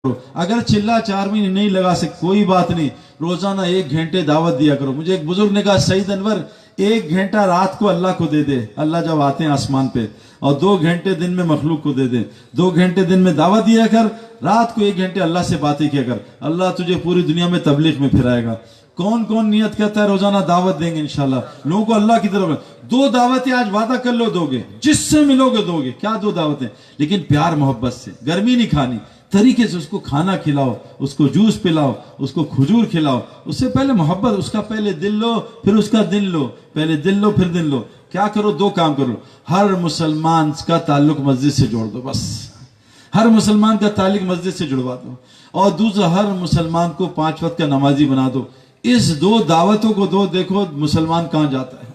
अगर चिल्ला 4 महीने नहीं लगा सकते कोई बात नहीं, रोजाना 1 घंटे दावत दिया करो। मुझे एक बुजुर्ग ने कहा, सईद अनवर 1 घंटा रात को अल्लाह को दे दे, अल्लाह जब आते हैं आसमान पे, और 2 घंटे दिन में मखलूक को दे दे। 2 घंटे दिन में दावत दिया कर, रात को 1 घंटे अल्लाह से बातें किया कर, अल्लाह तुझे पूरी दुनिया में तबलीग में फिराएगा। कौन कौन नियत करता है रोजाना दावत देंगे इंशाल्लाह लोगों को अल्लाह की तरफ। 2 दावतें आज वादा कर लो दोगे, जिससे मिलोगे दोगे। क्या 2 दावतें? लेकिन प्यार मोहब्बत से, गर्मी नहीं खानी, तरीके से उसको खाना खिलाओ, उसको जूस पिलाओ, उसको खजूर खिलाओ। उससे पहले मोहब्बत, उसका पहले दिल लो फिर उसका दिन लो, पहले दिल लो फिर दिन लो। क्या करो? 2 काम करो, हर मुसलमान का ताल्लुक मस्जिद से जोड़ दो, बस हर मुसलमान का ताल्लुक मस्जिद से जुड़वा दो। और दूसरा, हर मुसलमान को 5 वक्त का नमाजी बना दो। इस 2 दावतों को दो, देखो मुसलमान कहां जाता है।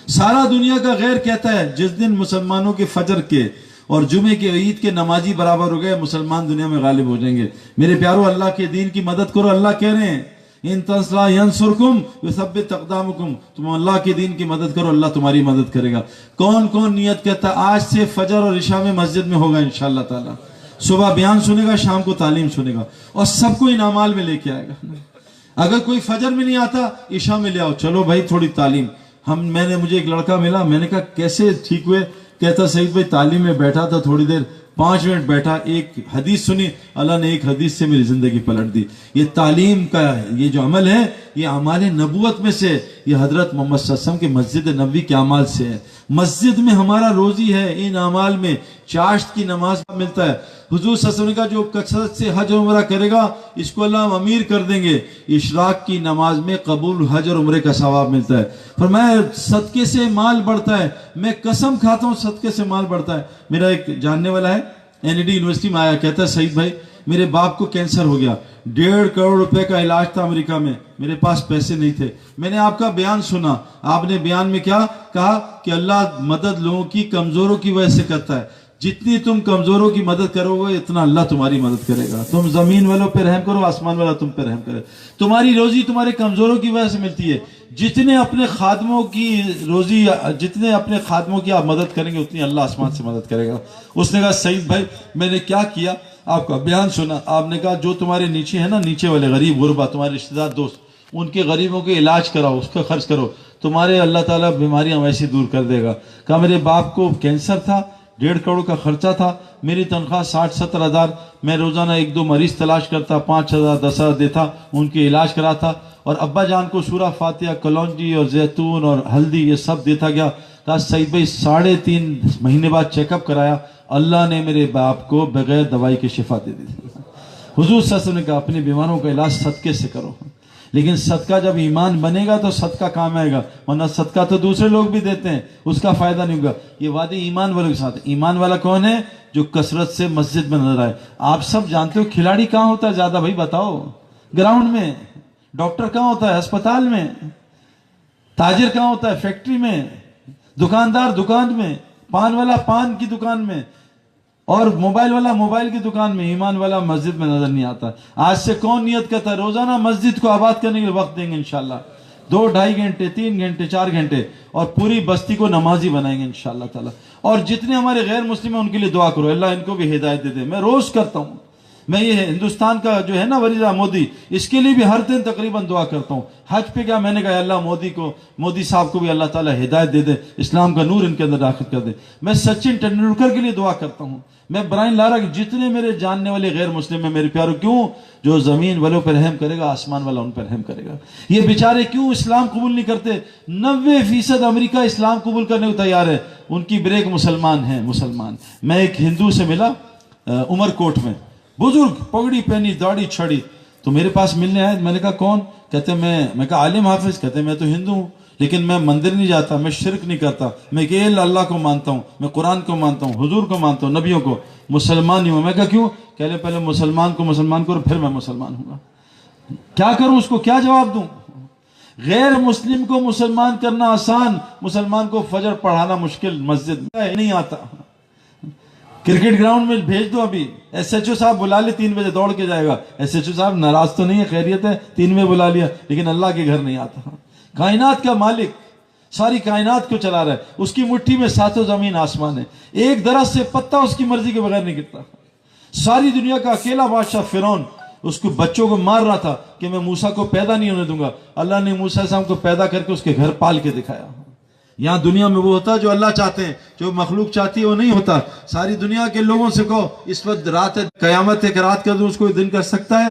सारा दुनिया का गैर कहता है जिस दिन मुसलमानों के फजर के और जुमे के ईद के नमाजी बराबर हो गए, मुसलमान दुनिया में गालिब हो जाएंगे। मेरे प्यारो, अल्लाह के दीन की मदद करो। अल्लाह कह रहे हैं, इन तंसरा यंसुरकुम युसब्बित अक़दामुकुम, तुम अल्लाह के दीन की मदद करो, अल्लाह तुम्हारी मदद करेगा। कौन कौन नियत कहता है आज से फजर और इशा में मस्जिद में होगा इंशाअल्लाह ताला। सुबह बयान सुनेगा, शाम को तालीम सुनेगा, और सबको इनामाल में लेके आएगा। अगर कोई फजर में नहीं आता, इशा में ले आओ, चलो भाई थोड़ी तालीम। मुझे एक लड़का मिला, मैंने कहा कैसे ठीक हुए? कहता, सईद भाई तालीम में बैठा था, थोड़ी देर 5 मिनट बैठा, एक हदीस सुनी, अल्लाह ने एक हदीस से मेरी जिंदगी पलट दी। ये तालीम का ये जो अमल है, ये अमाल नबूवत में से, ये हजरत मोहम्मद सल्लल्लाहु अलैहि वसल्लम के मस्जिद नबवी के अमाल से है। मस्जिद में हमारा रोजी है, इन अमाल में चाश्त की नमाज मिलता है। हुजूर सल्लल्लाहु अलैहि वसल्लम का जो कसरत से हज और उम्रा करेगा, इसको अल्लाह अमीर कर देंगे। इशराक की नमाज में कबूल हज और उम्रे का सवाब मिलता है। फरमाया सदके से माल बढ़ता है, मैं कसम खाता हूँ सदके से माल बढ़ता है। मेरा एक जानने वाला है, एनईडी यूनिवर्सिटी में आया, कहता है सईद भाई मेरे बाप को कैंसर हो गया, 1.5 करोड़ रुपए का इलाज था अमेरिका में, मेरे पास पैसे नहीं थे। मैंने आपका बयान सुना, आपने बयान में क्या कहा कि अल्लाह मदद लोगों की कमजोरों की वजह से करता है। जितनी तुम कमजोरों की मदद करोगे, इतना अल्लाह तुम्हारी मदद करेगा। तुम जमीन वालों पे रहम करो, आसमान वाला तुम पे रहम करे। तुम्हारी रोजी तुम्हारे कमजोरों की वजह से मिलती है। जितने अपने खादमों की रोजी, जितने अपने खादमों की आप मदद करेंगे, उतनी अल्लाह आसमान से मदद करेगा। उसने कहा सईद भाई मैंने क्या किया, आपका बयान सुना, आपने कहा जो तुम्हारे नीचे है ना, नीचे वाले गरीब गुरबा, तुम्हारे रिश्तेदार दोस्त, उनके गरीबों के इलाज कराओ, उसका खर्च करो, तुम्हारे अल्लाह ताला बीमारियां वैसी दूर कर देगा। कहा मेरे बाप को कैंसर था, 1.5 करोड़ का खर्चा था, मेरी तनख्वाह 60-70 हज़ार, मैं रोजाना 1-2 मरीज तलाश करता, 5,000 10,000 देता, उनके इलाज कराता, और अब्बा जान को सूरा फातिहा, कलौंजी और जैतून और हल्दी ये सब देता गया। कहा सईद भाई 3.5 महीने बाद चेकअप कराया, अल्लाह ने मेरे बाप को बगैर दवाई के शिफा दे दी। हुजूर सल्लल्लाहु अलैहि वसल्लम ने कहा अपने बीमारों का इलाज सदके से करो, लेकिन सदका जब ईमान बनेगा तो सदका काम आएगा, वरना सदका तो दूसरे लोग भी देते हैं, उसका फायदा नहीं होगा। ये वादे ईमान वालों के साथ। ईमान वाला कौन है? जो कसरत से मस्जिद में नजर आए। आप सब जानते हो खिलाड़ी कहाँ होता है ज्यादा? भाई बताओ। ग्राउंड में। डॉक्टर कहाँ होता है? अस्पताल में। ताजिर कहाँ होता है? फैक्ट्री में। दुकानदार दुकान में। पान वाला पान की दुकान में, और मोबाइल वाला मोबाइल की दुकान में। ईमान वाला मस्जिद में नजर नहीं आता। आज से कौन नियत करता है रोजाना मस्जिद को आबाद करने के लिए वक्त देंगे इंशाल्लाह, 2-2.5 घंटे 3 घंटे 4 घंटे, और पूरी बस्ती को नमाजी बनाएंगे इंशाल्लाह ताला। और जितने हमारे गैर मुस्लिम हैं उनके लिए दुआ करो, अल्लाह इनको भी हिदायत दे दे। मैं रोज करता हूँ, मैं ये हिंदुस्तान का जो है ना वजीर मोदी, इसके लिए भी हर दिन तकरीबन दुआ करता हूँ। हज पे क्या मैंने कहा अल्लाह मोदी साहब को भी अल्लाह ताला हिदायत दे दे, इस्लाम का नूर इनके अंदर दाखिल कर दे। मैं सचिन तेंदुलकर के लिए दुआ करता हूँ, मैं ब्रायन लारा, जितने मेरे जानने वाले गैर मुस्लिम है मेरे प्यारों, क्यों? जो जमीन वालों पर रहम करेगा, आसमान वाला उन पर रहम करेगा। ये बेचारे क्यों इस्लाम कबूल नहीं करते? 90% अमेरिका इस्लाम कबूल करने को तैयार है, उनकी ब्रेक मुसलमान है, मुसलमान। मैं एक हिंदू से मिला उमरकोट में, बुजुर्ग, पगड़ी पहनी, दाढ़ी छड़ी, तो मेरे पास मिलने आए। मैंने कहा कौन? कहते मैं कहा आलिम हाफिज। कहते मैं तो हिंदू हूँ, लेकिन मैं मंदिर नहीं जाता, मैं शिरक नहीं करता, मैं केवल अल्लाह को मानता हूँ, मैं कुरान को मानता हूँ, हुजूर को मानता हूँ, नबियों को, मुसलमान ही हूँ। मैं कहा क्यों? कहले पहले मुसलमान को मुसलमान करो, फिर मैं मुसलमान हूँ। क्या करूँ? उसको क्या जवाब दूँ? गैर मुस्लिम को मुसलमान करना आसान, मुसलमान को फजर पढ़ाना मुश्किल। मस्जिद में नहीं आता, क्रिकेट ग्राउंड में भेज दो। अभी SHO साहब बुला ले, 3 बजे दौड़ के जाएगा। SHO साहब नाराज तो नहीं है, खैरियत है, 3 बजे बुला लिया, लेकिन अल्लाह के घर नहीं आता। कायनात का मालिक सारी कायनात को चला रहा है, उसकी मुट्ठी में 7 जमीन आसमान है, एक दरख्त से पत्ता उसकी मर्जी के बगैर नहीं गिरता। सारी दुनिया का अकेला बादशाह फिरौन उसको बच्चों को मार रहा था कि मैं मूसा को पैदा नहीं होने दूंगा। अल्लाह ने मूसा अलैहिस्सलाम को पैदा करके उसके घर पाल के दिखाया। यहाँ दुनिया में वो होता है जो अल्लाह चाहते हैं, जो मखलूक चाहती है वो नहीं होता। सारी दुनिया के लोगों से कहो इस वक्त रात है, कयामत है कि रात का दिन उसको दिन कर सकता है?